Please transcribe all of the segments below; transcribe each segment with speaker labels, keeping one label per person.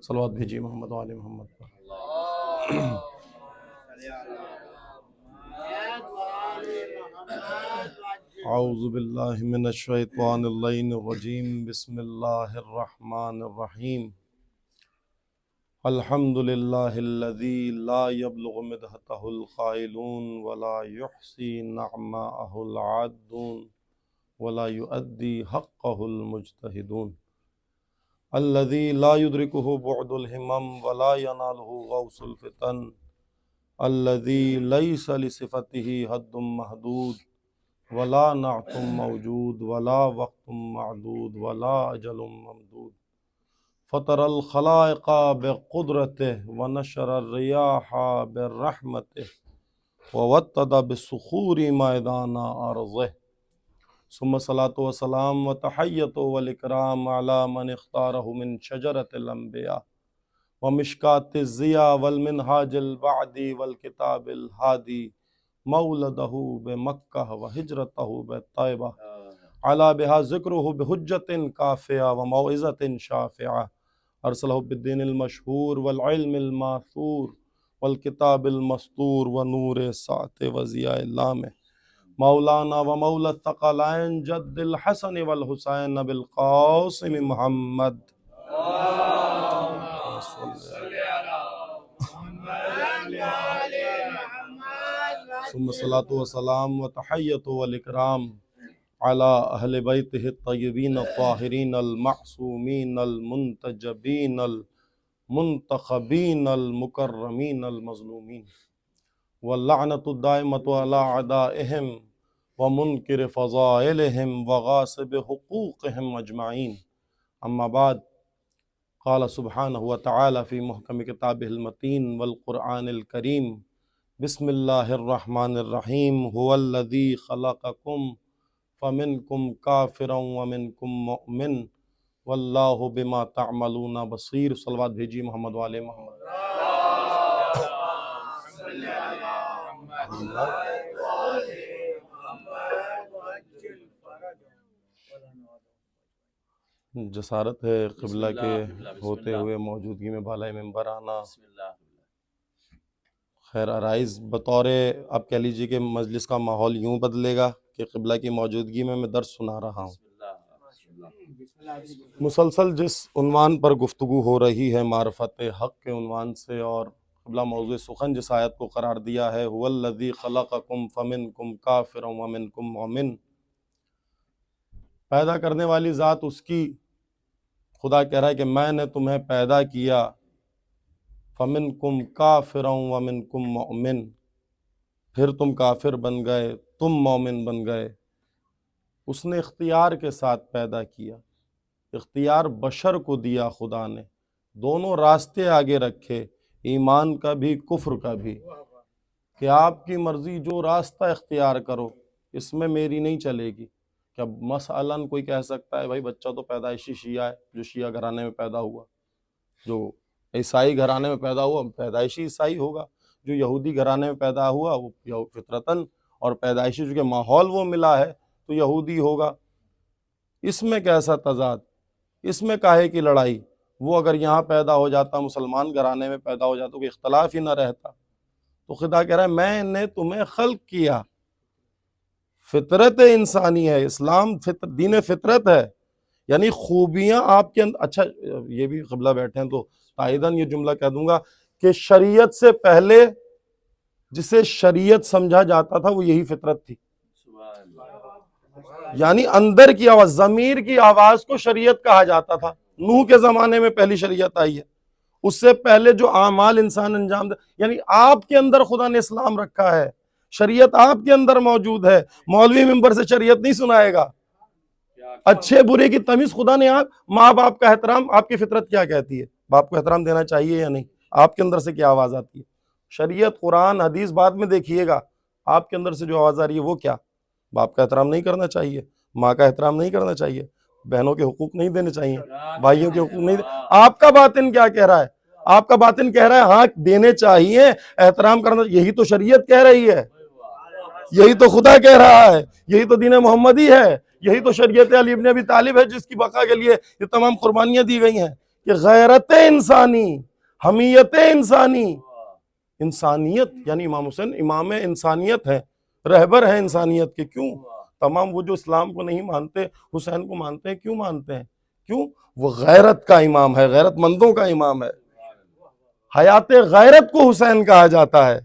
Speaker 1: صلوات بھیجیے محمد وآل محمد پر۔ اعوذ باللہ من الشیطان اللعین الرجیم، بسم اللہ الرحمن الرحیم۔ الحمد للہ الذی لا یبلغ مدحتہ القائلون ولا یحصی نعماءہ العادون ولا یؤدی حقہ المجتہدون، الذی لا یدرکہ بعد الہمم ولا ینالہ غوث الفتن، الذی لیس لصفتہ حد محدود ولا نعت موجود ولا وقت معدود ولا اجل ممدود، فطر الخلائق بقدرتہ ونشر الریاح برحمتہ ووطد بالصخور میدان ارضہ، ثم الصلاۃ والسلام وتحیۃ والاکرام علی من اختارہ من شجرۃ الانبیاء ومشکاۃ الضیاء والمنہاج البعدی والکتاب الہادی، مولدہ بمکہ وہجرتہ بطیبہ، علا بہا ذکرہ بحجۃ کافیہ وموعظۃ شافعہ، ارسلہ بالدین المشہور والعلم الماثور والکتاب المسطور ونور ساطع وضیاء لامع، مولانا ومولا الثقلین جد الحسن والحسین بالقاسم محمد، ثم الصلاۃ والسلام وتحیۃ والاکرام علی اہل بیتہ الطیبین الطاہرین المعصومین المنتجبین المنتخبین المکرمین المظلومین، واللعنۃ الدائمۃ علی اعدائہم ومنکر فضائلہم وغاصب حقوقہم اجمعین، اما بعد، قال سبحانہ وتعالی فی محکم کتابہ المتین والقرآن الکریم، بسم اللہ الرحمن الرحیم، هو الذی خلقکم فمنکم کافر ومنکم مؤمن واللہ بما تعملون بصیر، صلوات بھیجیے محمد وآل محمد۔ جسارت ہے قبلہ کے ہوتے ہوئے موجودگی میں بالائے ممبر آنا۔ خیر عرائض، بطور آپ کہہ لیجیے کہ مجلس کا ماحول یوں بدلے گا کہ قبلہ کی موجودگی میں درس سنا رہا ہوں۔ مسلسل جس عنوان پر گفتگو ہو رہی ہے معرفت حق کے عنوان سے، اور قبلہ موضوع سخن جس آیت کو قرار دیا ہے هو الذی خلقکم فمنکم کافر ومنکم مؤمن، پیدا کرنے والی ذات اس کی، خدا کہہ رہا ہے کہ میں نے تمہیں پیدا کیا، فمنکم کافر ومنکم مؤمن، پھر تم کافر بن گئے، تم مومن بن گئے۔ اس نے اختیار کے ساتھ پیدا کیا، اختیار بشر کو دیا خدا نے، دونوں راستے آگے رکھے، ایمان کا بھی کفر کا بھی، کہ آپ کی مرضی جو راستہ اختیار کرو، اس میں میری نہیں چلے گی۔ کیا مثلاً کوئی کہہ سکتا ہے بھائی بچہ تو پیدائشی شیعہ ہے، جو شیعہ گھرانے میں پیدا ہوا، جو عیسائی گھرانے میں پیدا ہوا پیدائشی عیسائی ہوگا، جو یہودی گھرانے میں پیدا ہوا وہ فطرتاً اور پیدائشی چونکہ ماحول وہ ملا ہے تو یہودی ہوگا۔ اس میں کیسا تضاد، اس میں کاہے کی لڑائی؟ وہ اگر یہاں پیدا ہو جاتا، مسلمان گھرانے میں پیدا ہو جاتا، کوئی اختلاف ہی نہ رہتا۔ تو خدا کہہ رہا ہے میں نے تمہیں خلق کیا، فطرت انسانی ہے، اسلام دین فطرت ہے، یعنی خوبیاں آپ کے اندر۔ اچھا یہ بھی قبلہ بیٹھے ہیں تو تائیداً یہ جملہ کہہ دوں گا کہ شریعت سے پہلے جسے شریعت سمجھا جاتا تھا وہ یہی فطرت تھی، یعنی اندر کی آواز، ضمیر کی آواز کو شریعت کہا جاتا تھا۔ نوح کے زمانے میں پہلی شریعت آئی ہے، اس سے پہلے جو اعمال انسان انجام دے، یعنی آپ کے اندر خدا نے اسلام رکھا ہے، شریعت آپ کے اندر موجود ہے۔ مولوی ممبر سے شریعت نہیں سنائے گا، اچھے برے کی تمیز خدا نے۔ آپ ماں باپ کا احترام، آپ کی فطرت کیا کہتی ہے؟ باپ کو احترام دینا چاہیے یا نہیں؟ آپ کے اندر سے کیا آواز آتی ہے؟ شریعت قرآن حدیث بعد میں دیکھیے گا، آپ کے اندر سے جو آواز آ رہی ہے وہ کیا؟ باپ کا احترام نہیں کرنا چاہیے، ماں کا احترام نہیں کرنا چاہیے، بہنوں کے حقوق نہیں دینے چاہیے، بھائیوں کے حقوق نہیں آپ کا باطن کیا کہہ رہا ہے؟ آپ کا باطن کہہ رہا ہے ہاں دینے چاہیے، احترام کرنا، یہی تو شریعت کہہ رہی ہے، یہی تو خدا کہہ رہا ہے، یہی تو دین محمدی ہے، یہی تو شریعت علی ابن ابی طالب ہے جس کی بقا کے لیے یہ تمام قربانیاں دی گئی ہیں۔ کہ غیرت انسانی، حمیت انسانی، انسانیت یعنی امام حسین امام انسانیت ہے، رہبر ہے انسانیت کے. کیوں؟ تمام وہ جو اسلام کو نہیں مانتے حسین کو مانتے ہیں. کیوں مانتے ہیں؟ کیوں؟ وہ غیرت کا امام ہے، غیرت مندوں کا امام ہے. حیات غیرت کو حسین کہا جاتا ہے.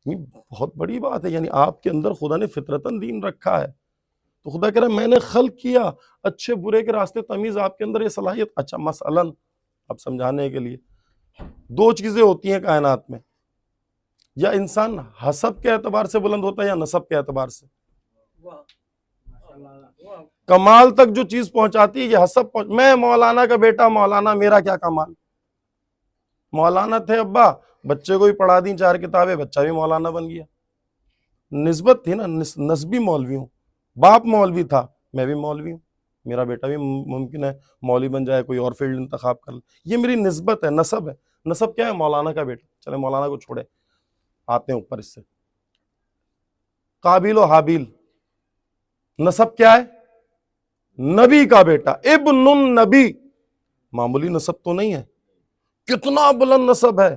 Speaker 1: یہ بہت بڑی بات ہے. یعنی آپ کے اندر خدا نے فطرتاً دین رکھا ہے. تو خدا کہہ رہا ہے میں نے خلق کیا، اچھے برے کے راستے تمیز آپ کے اندر یہ صلاحیت. اچھا مثلاً اب سمجھانے کے لیے دو چیزیں ہوتی ہیں کائنات میں، یا انسان حسب کے اعتبار سے بلند ہوتا ہے یا نسب کے اعتبار سے. کمال تک جو چیز پہنچاتی ہے یہ حسب میں مولانا کا بیٹا مولانا، میرا کیا کمال. مولانا تھے ابا، بچے کو بھی پڑھا دیں 4 کتابیں، بچہ بھی مولانا بن گیا. نسبت تھی نا، نسبی مولوی ہوں. باپ مولوی تھا، میں بھی مولوی ہوں، میرا بیٹا بھی ممکن ہے مولوی بن جائے، کوئی اور فیلڈ انتخاب کر لے. یہ میری نسبت ہے، نسب ہے. نسب کیا ہے؟ مولانا کا بیٹا. چلے مولانا کو چھوڑے، آتے ہیں اوپر اس سے. قابیل و حابیل، نسب کیا ہے؟ نبی کا بیٹا، ابن النبی. معمولی نسب تو نہیں ہے. کتنا بلند نسب ہے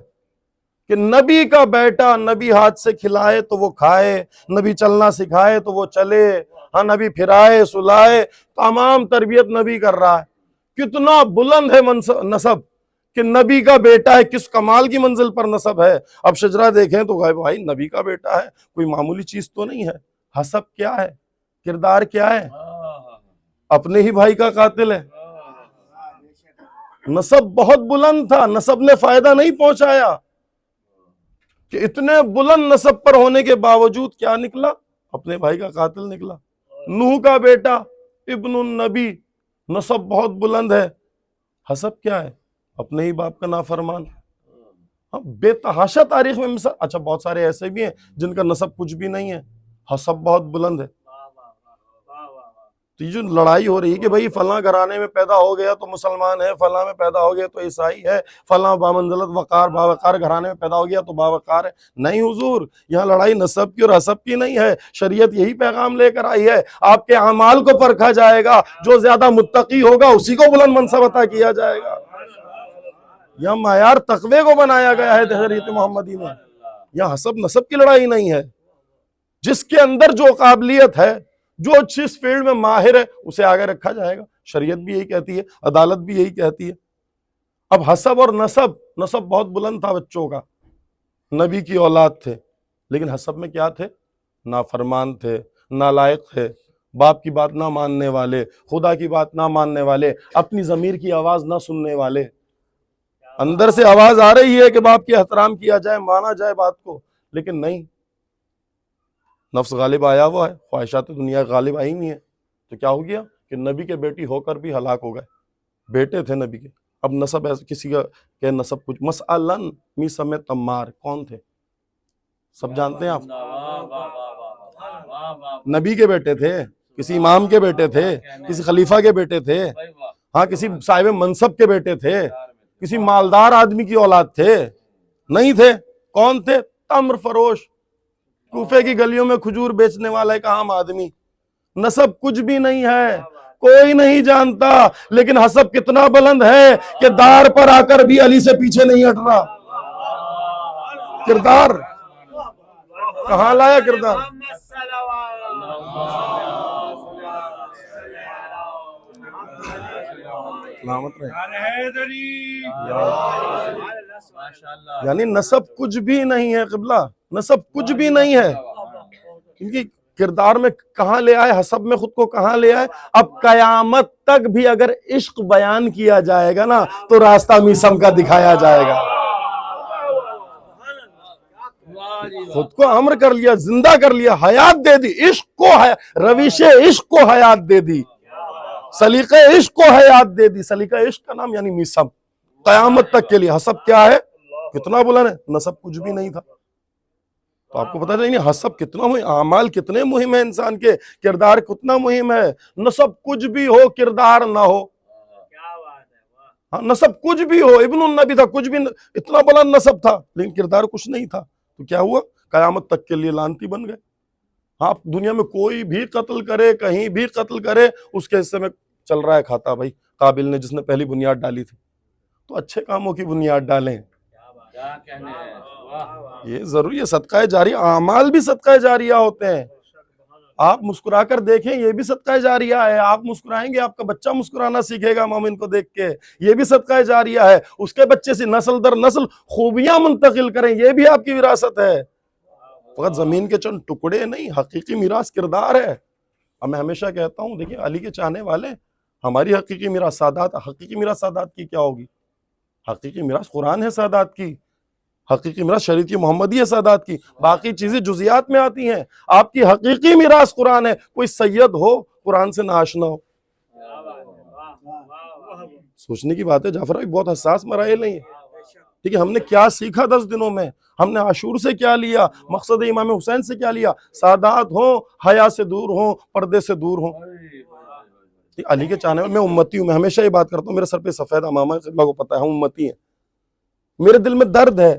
Speaker 1: کہ نبی کا بیٹا، نبی ہاتھ سے کھلائے تو وہ کھائے، نبی چلنا سکھائے تو وہ چلے، ہاں نبی پھرائے سلائے، تمام تربیت نبی کر رہا ہے. کتنا بلند ہے نسب کہ نبی کا بیٹا ہے. کس کمال کی منزل پر نسب ہے. اب شجرہ دیکھیں تو بھائی نبی کا بیٹا ہے، کوئی معمولی چیز تو نہیں ہے. حسب کیا ہے؟ کردار کیا ہے؟ اپنے ہی بھائی کا قاتل ہے. نسب بہت بلند تھا، نسب نے فائدہ نہیں پہنچایا کہ اتنے بلند نسب پر ہونے کے باوجود کیا نکلا؟ اپنے بھائی کا قاتل نکلا. نوح کا بیٹا ابن النبی، نسب بہت بلند ہے. حسب کیا ہے؟ اپنے ہی باپ کا نافرمان. بے تحاشا تاریخ میں مثال. اچھا بہت سارے ایسے بھی ہیں جن کا نسب کچھ بھی نہیں ہے، حسب بہت بلند ہے. تو یہ جو لڑائی ہو رہی ہے کہ بھائی فلاں گھرانے میں پیدا ہو گیا تو مسلمان ہے، فلاں میں پیدا ہو گیا تو عیسائی ہے، فلاں بامنزلت وقار باوقار گھرانے میں پیدا ہو گیا تو باوقار ہے. نہیں حضور، یہاں لڑائی نسب کی اور حسب کی نہیں ہے. شریعت یہی پیغام لے کر آئی ہے، آپ کے اعمال کو پرکھا جائے گا، جو زیادہ متقی ہوگا اسی کو بلند منصب عطا کیا جائے گا. یہاں معیار تقوی کو بنایا گیا ہے شریعت محمدی میں. یہاں حسب نسب کی لڑائی نہیں ہے. جس کے اندر جو قابلیت ہے، جو جس فیلڈ میں ماہر ہے، اسے آگے رکھا جائے گا. شریعت بھی یہی کہتی ہے، عدالت بھی یہی کہتی ہے. اب حسب اور نسب بہت بلند تھا بچوں کا، نبی کی اولاد تھے، لیکن حسب میں کیا تھے؟ نافرمان تھے، نالائق تھے، باپ کی بات نہ ماننے والے، خدا کی بات نہ ماننے والے، اپنی ضمیر کی آواز نہ سننے والے. اندر سے آواز آ رہی ہے کہ باپ کی احترام کیا جائے، مانا جائے بات کو، لیکن نہیں. نفس غالب آیا ہوا ہے، خواہشات دنیا غالب آئی نہیں ہے. تو کیا ہو گیا کہ نبی کے بیٹی ہو کر بھی ہلاک ہو گئے. بیٹے تھے نبی کے. اب نسب ایسے کسی کا کہ نسب کچھ. مسئلن میسم میں تمار کون تھے؟ سب جانتے ہیں آپ. نبی کے بیٹے تھے، کسی امام کے بیٹے تھے، کسی خلیفہ کے بیٹے تھے، ہاں کسی صاحب منصب کے بیٹے تھے، کسی مالدار آدمی کی اولاد تھے؟ نہیں تھے. کون تھے؟ تمر فروش، کوفے کی گلیوں میں کھجور بیچنے والا ایک عام آدمی. نسب کچھ بھی نہیں ہے، کوئی نہیں جانتا، لیکن حسب کتنا بلند ہے کہ دار پر آ کر بھی علی سے پیچھے نہیں ہٹ رہا. کردار کہاں لایا؟ کردار یعنی نسب کچھ بھی نہیں ہے. قبلہ نسب کچھ بھی نہیں ہے، کیونکہ کردار میں کہاں لے آئے، حسب میں خود کو کہاں لے آئے. اب قیامت تک بھی اگر عشق بیان کیا جائے گا نا تو راستہ میسم کا دکھایا جائے گا. خود کو امر کر لیا، زندہ کر لیا، حیات دے دی. عشق کو روش عشق کو حیات دے دی، سلیقہ عشق کو حیات دے دی. سلیقہ عشق کا نام یعنی میسم، قیامت تک کے لیے. حسب کیا ہے؟ کتنا بلند ہے. نسب کچھ بھی نہیں تھا. تو آپ کو پتا نہیں حسب کتنا مهم، اعمال کتنے مہم ہیں انسان کے، کردار کتنا مہم ہے. نسب کچھ بھی ہو، کردار نہ ہو. ہاں نسب کچھ بھی ہو، ابن النبی تھا، کچھ بھی اتنا بلند نسب تھا لیکن کردار کچھ نہیں تھا. تو کیا ہوا؟ قیامت تک کے لیے لعنتی بن گئے. ہاں دنیا میں کوئی بھی قتل کرے، کہیں بھی قتل کرے، اس کے حصے میں چل رہا ہے کھاتا. بھائی قابل نے، جس نے پہلی بنیاد ڈالی تھی. تو اچھے کاموں کی بنیاد ڈالیں. یہ ضروری ہے. صدقہ جاریہ، اعمال بھی صدقہ جاریہ ہوتے ہیں. آپ مسکرا کر دیکھیں، یہ بھی صدقہ جاریہ ہے. آپ مسکرائیں گے، آپ کا بچہ مسکرانا سیکھے گا مومن کو دیکھ کے، یہ بھی صدقہ جاریہ ہے. اس کے بچے سے نسل در نسل خوبیاں منتقل کریں، یہ بھی آپ کی وراثت ہے. فقط زمین کے چند ٹکڑے نہیں، حقیقی میراث کردار ہے. اب میں ہمیشہ کہتا ہوں، دیکھیں علی کے چاہنے والے، ہماری حقیقی میراث سادات. حقیقی میراث سادات کی کیا ہوگی؟ حقیقی میراث قرآن ہے سادات کی، حقیقی میراث شریعت محمدی ہے سادات کی. باقی چیزیں جزیات میں آتی ہیں. آپ کی حقیقی میراث قرآن ہے. کوئی سید ہو قرآن سے ناآشنا ہو، سوچنے کی بات ہے. جعفر بھائی بہت حساس مراحل نہیں ہے. ٹھیک ہے، ہم نے کیا سیکھا 10 دنوں میں؟ ہم نے عاشور سے کیا لیا؟ مقصد امام حسین سے کیا لیا؟ سادات ہوں، حیا سے دور ہوں، پردے سے دور ہوں. علی کے چاہنے والے، میں امتی ہوں. میں ہمیشہ یہ بات کرتا ہوں، میرے سر پہ سفید امامہ ہے، اللہ کو پتہ ہے ہم امتی ہیں. میرے دل میں درد ہے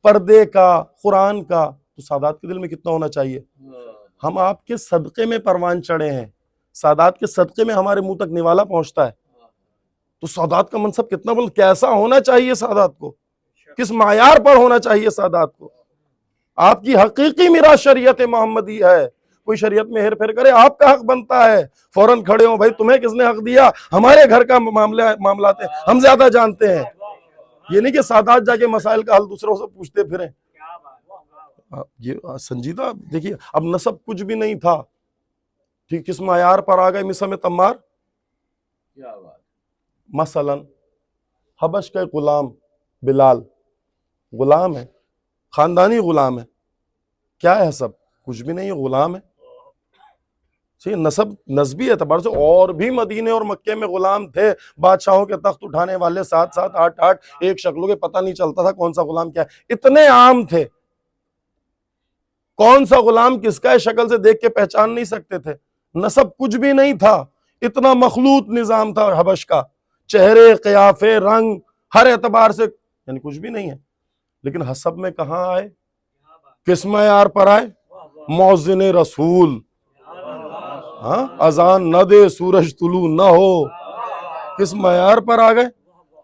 Speaker 1: پردے کا، قرآن کا. تو سادات کے دل میں کتنا ہونا چاہیے؟ ہم آپ کے صدقے میں پروان چڑھے ہیں. سادات کے صدقے میں ہمارے منہ تک نوالا پہنچتا ہے. تو سادات کا منصب کتنا بلند، کیسا ہونا چاہیے سادات کو، کس معیار پر ہونا چاہیے سادات کو. آپ کی حقیقی میراث شریعت محمدی ہے. کوئی شریعت میں ہیر پھیر کرے، آپ کا حق بنتا ہے فوراً کھڑے ہوں، بھائی تمہیں کس نے حق دیا؟ ہمارے گھر کا معاملات ہیں، ہم زیادہ جانتے ہیں. یہ نہیں کہ سادات جا کے مسائل کا حل دوسروں سے پوچھتے پھریں. یہ سنجیدہ دیکھیے. اب نسب کچھ بھی نہیں تھا، ٹھیک، کس معیار پر آ گئے مسم تمار. مثلا حبش کا غلام بلال، غلام ہے، خاندانی غلام ہے. کیا ہے حسب؟ کچھ بھی نہیں، غلام ہے. نسب نسبی اعتبار سے اور بھی مدینے اور مکے میں غلام تھے. بادشاہوں کے تخت اٹھانے والے 7 8 ایک شکلوں کے، پتہ نہیں چلتا تھا کون سا غلام کیا ہے. اتنے عام تھے، کون سا غلام کس کا ہے شکل سے دیکھ کے پہچان نہیں سکتے تھے. نسب کچھ بھی نہیں تھا. اتنا مخلوط نظام تھا حبش کا، چہرے، قیافے، رنگ، ہر اعتبار سے یعنی کچھ بھی نہیں ہے. لیکن حسب میں کہاں آئے؟ کس معیار پر آئے؟ مؤذن رسول. ہاں، اذان نہ دے سورج طلوع نہ ہو. کس معیار پر آ گئے؟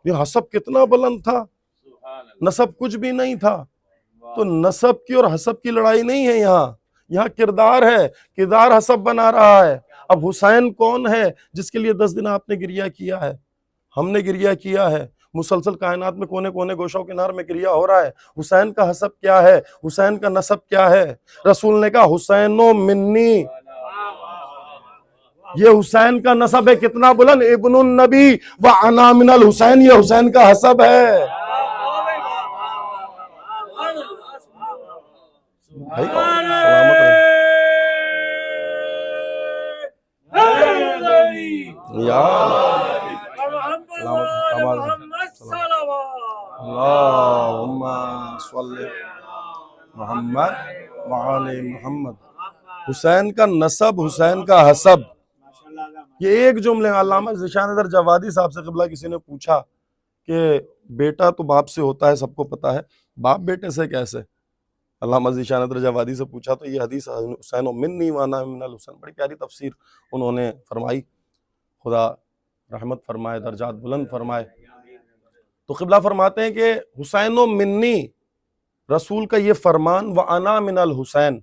Speaker 1: یہ حسب کتنا بلند تھا. نسب کچھ بھی نہیں تھا. تو نسب کی اور حسب کی لڑائی نہیں ہے یہاں کردار ہے. کردار حسب بنا رہا ہے. اب حسین کون ہے جس کے لیے 10 دن آپ نے گریہ کیا ہے؟ ہم نے گریہ کیا ہے. مسلسل کائنات میں کونے کونے گوشہ و کنار میں گریہ ہو رہا ہے. حسین کا حسب کیا ہے؟ حسین کا نسب کیا ہے؟ رسول نے کہا حسین و منی. یہ حسین کا نسب ہے کتنا بلند، ابن النبی و انا من الحسین. یہ حسین کا حسب ہے. بھائی سلامت رہے. یا اللہم صلی محمد وعلی محمد. حسین کا نسب، حسین کا حسب. یہ ایک جملے میں علامہ ذیشان ادر جوادی صاحب سے قبلہ کسی نے پوچھا کہ بیٹا تو باپ سے ہوتا ہے، سب کو پتا ہے، باپ بیٹے سے کیسے؟ علامہ ذیشان ادر جوادی سے پوچھا تو یہ حدیث حسین منی وانا من الحسین، بڑی پیاری تفسیر انہوں نے فرمائی. خدا رحمت فرمائے، درجات بلند فرمائے. تو قبلہ فرماتے ہیں کہ حسین و منی، رسول کا یہ فرمان، وانا من الحسین.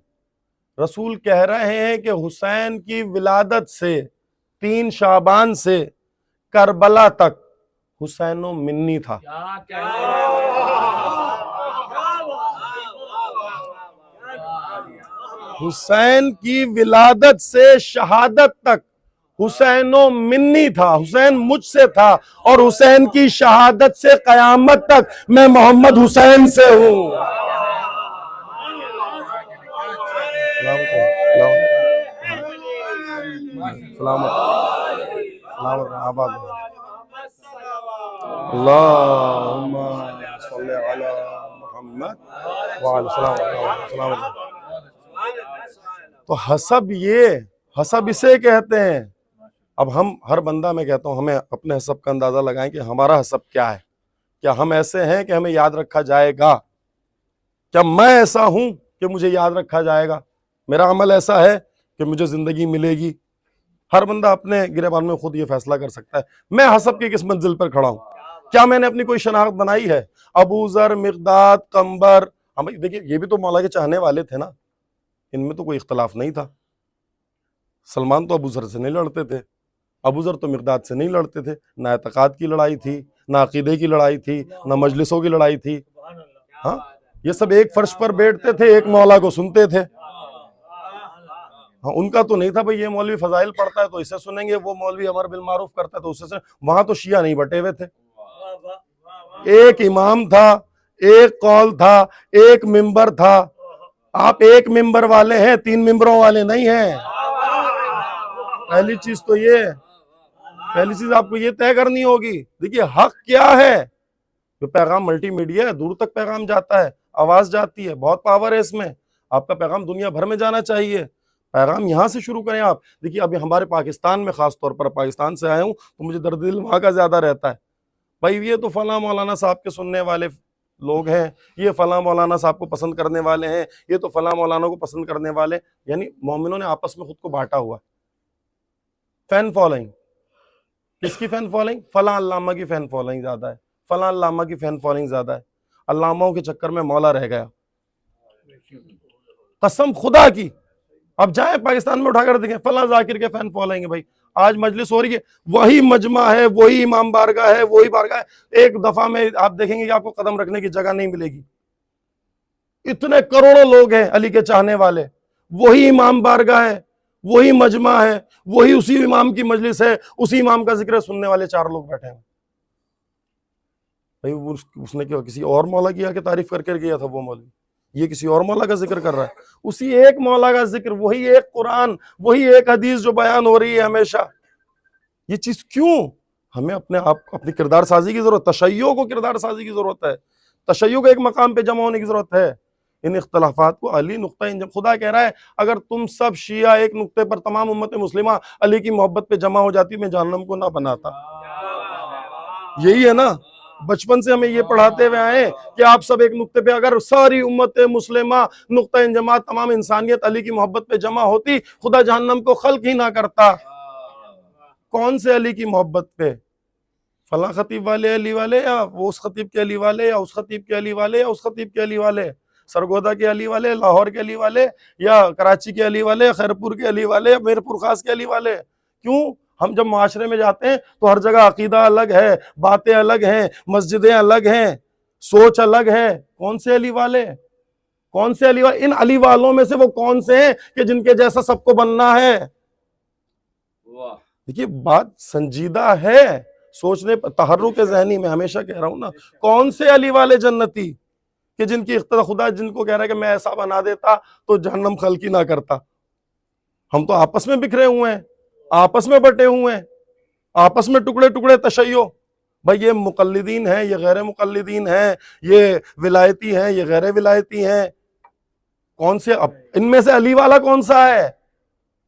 Speaker 1: رسول کہہ رہے ہیں کہ حسین کی ولادت سے 3 شعبان سے کربلا تک حسین و منی تھا. حسین کی ولادت سے شہادت تک حسین و منی تھا. حسین مجھ سے تھا، اور حسین کی شہادت سے قیامت تک میں محمد حسین سے ہوں. اللہم صلی علی محمد وعلی السلام. تو حسب اسے کہتے ہیں. اب ہم ہر بندہ، میں کہتا ہوں ہمیں اپنے حسب کا اندازہ لگائیں کہ ہمارا حسب کیا ہے. کیا ہم ایسے ہیں کہ ہمیں یاد رکھا جائے گا؟ کیا میں ایسا ہوں کہ مجھے یاد رکھا جائے گا؟ میرا عمل ایسا ہے کہ مجھے زندگی ملے گی؟ ہر بندہ اپنے گریبان میں خود یہ فیصلہ کر سکتا ہے میں حسب کی کس منزل پر کھڑا ہوں. کیا میں نے اپنی کوئی شناخت بنائی ہے؟ ابو ذر، مقداد، قنبر، دیکھیے یہ بھی تو مولا کے چاہنے والے تھے نا، ان میں تو کوئی اختلاف نہیں تھا. سلمان تو ابو ذر سے نہیں لڑتے تھے، ابو ذر تو مقداد سے نہیں لڑتے تھے. نہ اعتقاد کی لڑائی تھی، نہ عقیدے کی لڑائی تھی، نہ مجلسوں کی لڑائی تھی. ہاں، یہ سب ایک فرش پر بیٹھتے تھے، ایک مولا کو سنتے تھے. ہاں، ان کا تو نہیں تھا بھئی یہ مولوی فضائل پڑھتا ہے تو اسے سنیں گے، وہ مولوی امر بالمعروف کرتا ہے تو اسے سنیں. وہاں تو شیعہ نہیں بٹے ہوئے تھے، ایک امام تھا، ایک قول تھا، ایک ممبر تھا. آپ ایک ممبر والے ہیں، 3 ممبروں والے نہیں ہیں. پہلی چیز تو یہ، پہلی چیز آپ کو یہ طے کرنی ہوگی. دیکھیے حق کیا ہے؟ جو پیغام ملٹی میڈیا ہے، دور تک پیغام جاتا ہے، آواز جاتی ہے، بہت پاور ہے اس میں. آپ کا پیغام دنیا بھر میں جانا چاہیے. پیغام یہاں سے شروع کریں آپ. دیکھیے ابھی ہمارے پاکستان میں، خاص طور پر پاکستان سے آیا ہوں تو مجھے درد دل وہاں کا زیادہ رہتا ہے. بھائی یہ تو فلاں مولانا صاحب کے سننے والے لوگ ہیں، یہ فلاں مولانا صاحب کو پسند کرنے والے ہیں، یہ تو فلاں مولانا کو پسند کرنے والے. یعنی مومنوں نے آپس میں خود کو بانٹا ہوا. فین فالوئنگ، کس کی فین فالوئنگ؟ فلاں علامہ کی فین فالوئنگ زیادہ ہے، فلاں علامہ کی فین فالوئنگ زیادہ ہے. علاموں کے چکر میں مولا رہ گیا. قسم خدا کی، اب جائیں پاکستان میں اٹھا کر دیکھیں، فلاں ذاکر کے فین فالوئنگ ہے. بھائی آج مجلس ہو رہی ہے، وہی مجمع ہے، وہی امام بارگاہ ہے، وہی بارگاہ ہے. ایک دفعہ میں آپ دیکھیں گے کہ آپ کو قدم رکھنے کی جگہ نہیں ملے گی. اتنے کروڑوں لوگ ہیں علی کے چاہنے والے، وہی امام بارگاہ ہے، وہی مجمع ہے، وہی اسی امام کی مجلس ہے، اسی امام کا ذکر سننے والے 4 لوگ بیٹھے ہیں. بھائی اس نے کیا کسی اور مولا کی آ کے تعریف کر گیا تھا وہ مولوی؟ یہ کسی اور مولا کا ذکر کر رہا ہے. اسی ایک مولا کا ذکر، وہی ایک قرآن، وہی ایک حدیث جو بیان ہو رہی ہے ہمیشہ. یہ چیز کیوں؟ ہمیں اپنے آپ کو اپنی کردار سازی کی ضرورت. تشیع کو کردار سازی کی ضرورت ہے، تشیع کو ایک مقام پہ جمع ہونے کی ضرورت ہے. ان اختلافات کو علی نقطہ انجم، خدا کہہ رہا ہے اگر تم سب شیعہ ایک نقطے پر، تمام امت مسلمہ علی کی محبت پہ جمع ہو جاتی، میں جہنم کو نہ بناتا. یہی ہے نا، بچپن سے ہمیں یہ پڑھاتے ہوئے آئے کہ آپ سب ایک نقطے پہ، اگر ساری امت مسلمہ نقطہ انجماع تمام انسانیت علی کی محبت پہ جمع ہوتی، خدا جہنم کو خلق ہی نہ کرتا. کون سے علی کی محبت پہ؟ فلاں خطیب والے علی والے، یا وہ اس خطیب کے علی والے، یا اس خطیب کے علی والے، یا اس خطیب کے علی والے، سرگودا کے علی والے، لاہور کے علی والے، یا کراچی کے علی والے، خیرپور کے علی والے، یا میرپور خاص کے علی والے؟ کیوں؟ ہم جب معاشرے میں جاتے ہیں تو ہر جگہ عقیدہ الگ ہے، باتیں الگ ہیں، مسجدیں الگ ہیں، سوچ الگ ہے. کون سے علی والے؟ کون سے علی والے؟ ان علی والوں میں سے وہ کون سے ہیں کہ جن کے جیسا سب کو بننا ہے؟ دیکھیے بات سنجیدہ ہے، سوچنے پر تحرک ذہنی میں ہمیشہ کہہ رہا ہوں نا. کون سے علی والے جنتی کہ جن کی اقتدا، خدا جن کو کہہ رہا ہے کہ میں ایسا بنا دیتا تو جہنم خلق ہی نہ کرتا. ہم تو آپس میں بکھرے ہوئے ہیں، آپس میں بٹے ہوئے ہیں، آپس میں ٹکڑے ٹکڑے تشیع. بھائی یہ مقلدین ہیں، یہ غیر مقلدین ہیں، یہ ولایتی ہیں، یہ غیر ولایتی ہیں. کون سے؟ اب ان میں سے علی والا کون سا ہے؟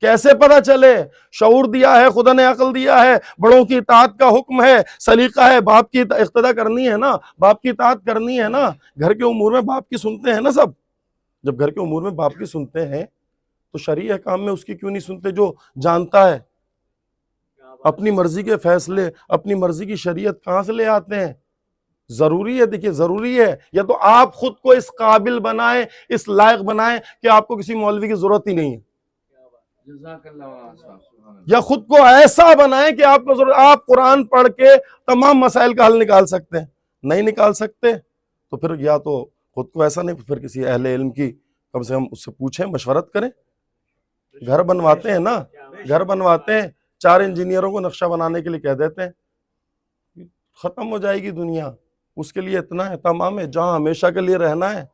Speaker 1: کیسے پتہ چلے؟ شعور دیا ہے خدا نے، عقل دیا ہے، بڑوں کی اطاعت کا حکم ہے، سلیقہ ہے، باپ کی اقتدا کرنی ہے نا، باپ کی اطاعت کرنی ہے نا. گھر کے امور میں باپ کی سنتے ہیں نا سب. جب گھر کے امور میں باپ کی سنتے ہیں تو شرعی احکام میں اس کی کیوں نہیں سنتے جو جانتا ہے؟ اپنی مرضی کے فیصلے، اپنی مرضی کی شریعت کہاں سے لے آتے ہیں؟ ضروری ہے. دیکھیے ضروری ہے، یا تو آپ خود کو اس قابل بنائیں، اس لائق بنائیں کہ آپ کو کسی مولوی کی ضرورت ہی نہیں ہے، یا خود کو ایسا بنائیں کہ آپ کو ضرورت، آپ قرآن پڑھ کے تمام مسائل کا حل نکال سکتے ہیں. نہیں نکال سکتے تو پھر یا تو خود کو ایسا نہیں، پھر کسی اہل علم کی کم سے کم اس سے پوچھیں، مشورت کریں. گھر بنواتے ہیں نا، گھر بنواتے ہیں، 4 انجینئروں کو نقشہ بنانے کے لیے کہہ دیتے ہیں، ختم ہو جائے گی دنیا. اس کے لیے اتنا اہتمام ہے، جہاں ہمیشہ کے لیے رہنا ہے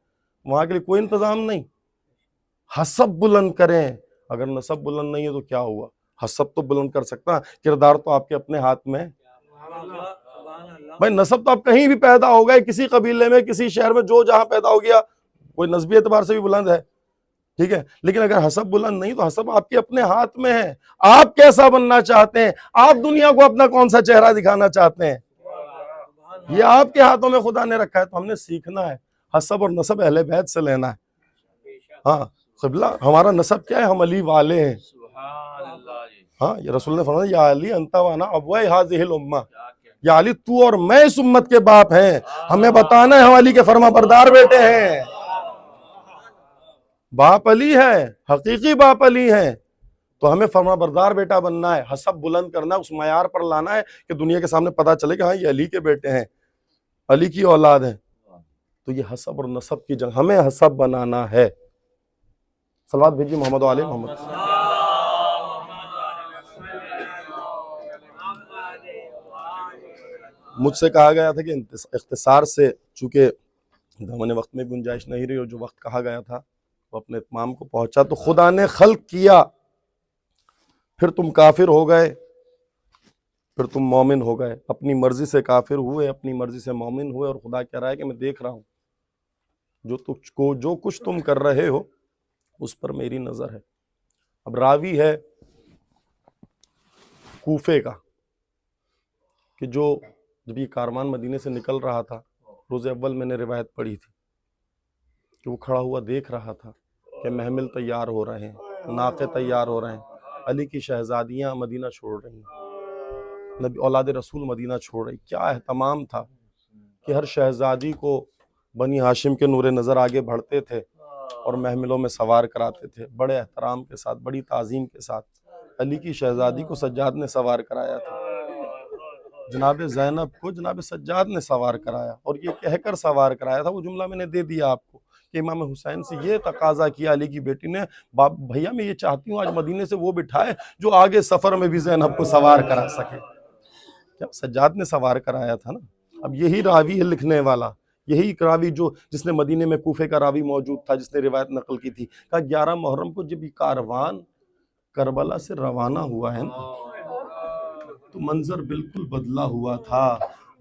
Speaker 1: وہاں کے لیے کوئی انتظام نہیں. حسب بلند کریں. اگر نسب بلند نہیں ہے تو کیا ہوا؟ حسب تو بلند کر سکتا، کردار تو آپ کے اپنے ہاتھ میں ہے. بھائی نسب تو آپ کہیں بھی پیدا ہو گئے، کسی قبیلے میں، کسی شہر میں، جو جہاں پیدا ہو گیا، کوئی نسبی اعتبار سے بھی بلند ہے، ٹھیک ہے. لیکن اگر حسب بلند نہیں تو حسب آپ کے اپنے ہاتھ میں ہے. آپ کیسا بننا چاہتے ہیں؟ آپ دنیا کو اپنا کون سا چہرہ دکھانا چاہتے ہیں؟ یہ آپ کے ہاتھوں میں خدا نے رکھا ہے. تو ہم نے سیکھنا ہے، حسب اور نسب اہل بیت سے لینا ہے. ہاں قبلہ ہمارا نسب کیا ہے؟ ہم علی والے ہیں. ہاں یہ رسول نے فرمایا یا علی انت وانا ابوئے ھذہ الامہ، یا علی تو اور میں اس امت کے باپ ہیں، ہمیں بتانا ہے ہم علی کے فرما بردار بیٹے ہیں۔ باپ علی ہے، حقیقی باپ علی ہیں، تو ہمیں فرما بردار بیٹا بننا ہے، حسب بلند کرنا ہے، اس معیار پر لانا ہے کہ دنیا کے سامنے پتہ چلے کہ ہاں یہ علی کے بیٹے ہیں، علی کی اولاد ہیں۔ تو یہ حسب اور نسب کی جنگ، ہمیں حسب بنانا ہے۔ صلوات بھیجیے محمد و آل محمد۔ مجھ سے کہا گیا تھا کہ اختصار سے، چونکہ دامن وقت میں گنجائش نہیں رہی اور جو وقت کہا گیا تھا وہ اپنے اتمام کو پہنچا، تو خدا نے خلق کیا، پھر تم کافر ہو گئے، پھر تم مومن ہو گئے، اپنی مرضی سے کافر ہوئے، اپنی مرضی سے مومن ہوئے، اور خدا کہہ رہا ہے کہ میں دیکھ رہا ہوں جو کچھ تم کر رہے ہو اس پر میری نظر ہے۔ اب راوی ہے کوفے کا کہ جب یہ کاروان مدینے سے نکل رہا تھا، روز اول میں نے روایت پڑھی تھی کہ وہ کھڑا ہوا دیکھ رہا تھا کہ محمل تیار ہو رہے ہیں، ناقے تیار ہو رہے ہیں، علی کی شہزادیاں مدینہ چھوڑ رہی ہیں، نبی اولاد رسول مدینہ چھوڑ رہی۔ کیا اہتمام تھا کہ ہر شہزادی کو بنی ہاشم کے نور نظر آگے بڑھتے تھے اور محملوں میں سوار کراتے تھے، بڑے احترام کے ساتھ، بڑی تعظیم کے ساتھ۔ علی کی شہزادی کو سجاد نے سوار کرایا تھا، جناب زینب کو جناب سجاد نے سوار کرایا، اور یہ کہہ کر سوار کرایا تھا، وہ جملہ میں نے دے دیا آپ کو کہ امام حسین سے یہ تقاضا کیا علی کی بیٹی نے، بھیا میں یہ چاہتی ہوں آج مدینے سے وہ بٹھائے جو آگے سفر میں بھی زینب کو سوار کرا سکے۔ کیا سجاد نے سوار کرایا تھا نا۔ اب یہی راوی ہے لکھنے والا، یہی راوی جس نے مدینے میں کوفے کا راوی موجود تھا، جس نے روایت نقل کی تھی، کہا 11 محرم کو جب یہ کاروان کربلا سے روانہ ہوا ہے نا تو منظر بالکل بدلا ہوا تھا۔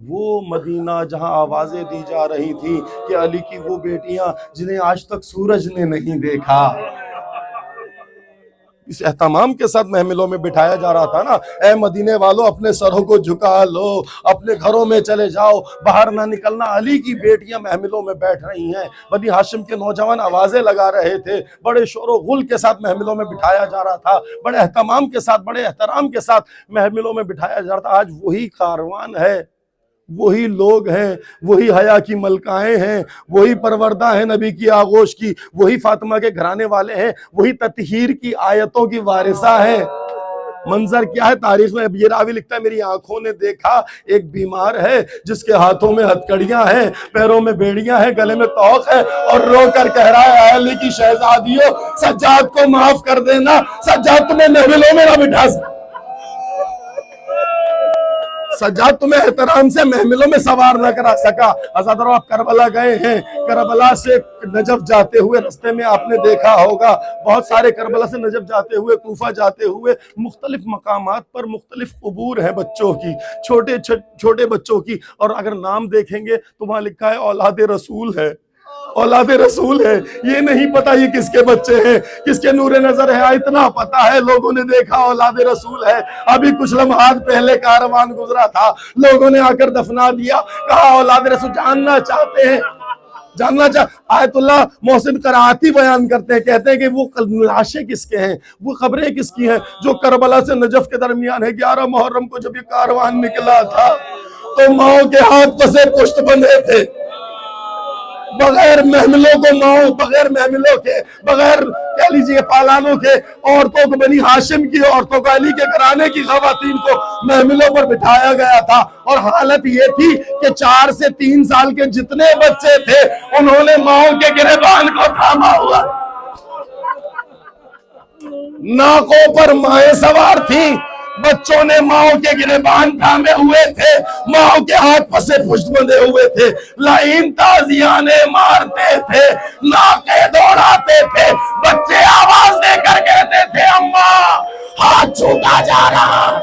Speaker 1: وہ مدینہ جہاں آوازیں دی جا رہی تھی کہ علی کی وہ بیٹیاں جنہیں آج تک سورج نے نہیں دیکھا، اس اہتمام کے ساتھ محملوں میں بٹھایا جا رہا تھا نا۔ اے مدینے والوں اپنے سروں کو جھکا لو، اپنے گھروں میں چلے جاؤ، باہر نہ نکلنا، علی کی بیٹیاں محملوں میں بیٹھ رہی ہیں۔ بنی ہاشم کے نوجوان آوازیں لگا رہے تھے، بڑے شور و غل کے ساتھ محملوں میں بٹھایا جا رہا تھا، بڑے اہتمام کے ساتھ، بڑے احترام کے ساتھ محملوں میں بٹھایا جا رہا تھا۔ آج وہی کاروان ہے، وہی لوگ ہیں، وہی حیا کی ملکائیں ہیں، وہی پروردہ ہیں نبی کی آغوش کی، وہی فاطمہ کے گھرانے والے ہیں، وہی تطہیر کی آیتوں کی وارثہ ہیں۔ منظر کیا ہے تاریخ میں؟ اب یہ راوی لکھتا ہے میری آنکھوں نے دیکھا ایک بیمار ہے جس کے ہاتھوں میں ہتکڑیاں ہیں، پیروں میں بیڑیاں ہیں، گلے میں طوق ہے، اور رو کر کہہ رہا ہے اے علی کی شہزادیوں سجاد کو معاف کر دینا، سجاد تمہیں محملوں میں نہ بٹھا سکتا، سجاد تمہیں احترام سے محملوں میں سوار نہ کرا سکا۔ عزادارو آپ کربلا گئے ہیں، کربلا سے نجف جاتے ہوئے رستے میں آپ نے دیکھا ہوگا بہت سارے کربلا سے نجف جاتے ہوئے، کوفہ جاتے ہوئے مختلف مقامات پر مختلف قبور ہیں بچوں کی، چھوٹے بچوں کی، اور اگر نام دیکھیں گے تو وہاں لکھا ہے اولاد رسول ہے، اولاد رسول ہے۔ یہ نہیں پتا یہ کس کے بچے ہیں، کس کے نور نظر ہے، اتنا پتا ہے لوگوں نے دیکھا اولاد رسول ہے۔ ابھی کچھ لمحات پہلے کاروان گزرا تھا، لوگوں نے آ کر دفنا دیا، کہا اولاد رسول جاننا چاہتے ہیں، آیت اللہ محسن قرآتی بیان کرتے ہیں، کہتے ہیں کہ وہ لاشیں کس کے ہیں، وہ قبریں کس کی ہیں جو کربلا سے نجف کے درمیان ہے۔ 11 محرم کو جب یہ کاروان نکلا تھا تو ماؤں کے ہاتھ پسے پشت بندھے تھے، بغیر محملوں کو ماؤں، بغیر محملوں کے، بغیر کہہ لیجئے پالانوں کے، عورتوں کو، بنی ہاشم کی عورتوں کو، علی کے گھرانے کی خواتین کو محملوں پر بٹھایا گیا تھا، اور حالت یہ تھی کہ 4 سے 3 سال کے جتنے بچے تھے انہوں نے ماؤں کے گریبان کو تھاما ہوا، ناکوں پر مائیں سوار تھیں، بچوں نے ماؤں کے گریبان تھامے ہوئے تھے، ماؤں کے ہاتھ پسے پشت بندھے ہوئے تھے، لائن تازیانے مارتے تھے، ناکے دوڑاتے تھے، بچے آواز دے کر کہتے تھے اماں ہاتھ چھوٹا جا رہا،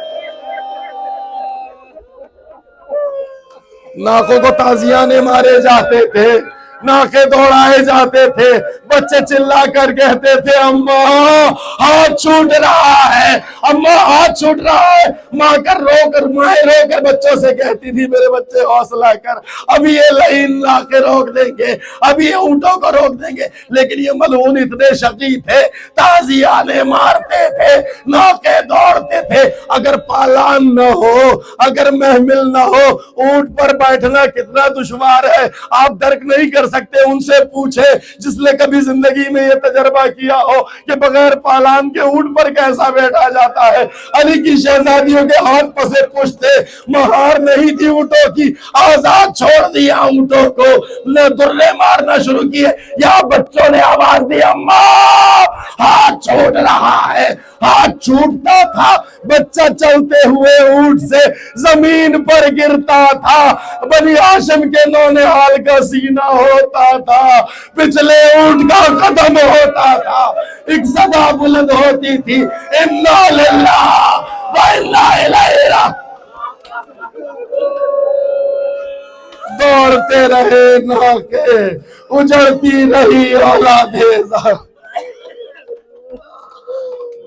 Speaker 1: ناکوں کو تازیانے مارے جاتے تھے، ناکے دوڑائے جاتے تھے، بچے چلا کر کہتے تھے اماں ہاتھ چھوٹ رہا ہے، اماں ہاتھ چھوٹ رہا ہے۔ مائیں رو کر بچوں سے کہتی تھی میرے بچے حوصلہ کر، ابھی یہ لعین ناکے روک دیں گے، ابھی یہ اونٹوں کو روک دیں گے، لیکن یہ ملعون اتنے شقی تھے، تازیانے مارتے تھے، ناکے دوڑ دوڑتے تھے. اگر پالان نہ ہو, اگر محمل نہ ہو, اونٹ پر بیٹھنا کتنا دشوار ہے آپ درک نہیں کر سکتے. ان سے پوچھے جس نے کبھی زندگی میں یہ تجربہ کیا ہو کہ بغیر پالان کے اونٹ پر کیسا بیٹھا جاتا ہے. علی کی شہزادیوں کے ہاتھ پسے پشت تھے, مہار نہیں تھی اونٹوں کی, آزاد چھوڑ دیا اونٹوں کو, درے مارنا شروع کیے. یا بچوں نے آواز دی, اماں ہاتھ چھوٹ رہا ہے. ہاتھ چھوٹتا تھا, بچہ چلتے ہوئے اونٹ سے زمین پر گرتا تھا. بنی ہاشم کے نونہال کا سینہ ہوتا تھا, پچھلے اونٹ کا قدم ہوتا تھا. ایک صدا بلند ہوتی تھی, انا للہ و انا الیہ راجعون. دوڑتے رہے ناکے, اجڑتی رہی اولادِ زہرا.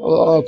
Speaker 1: اللہ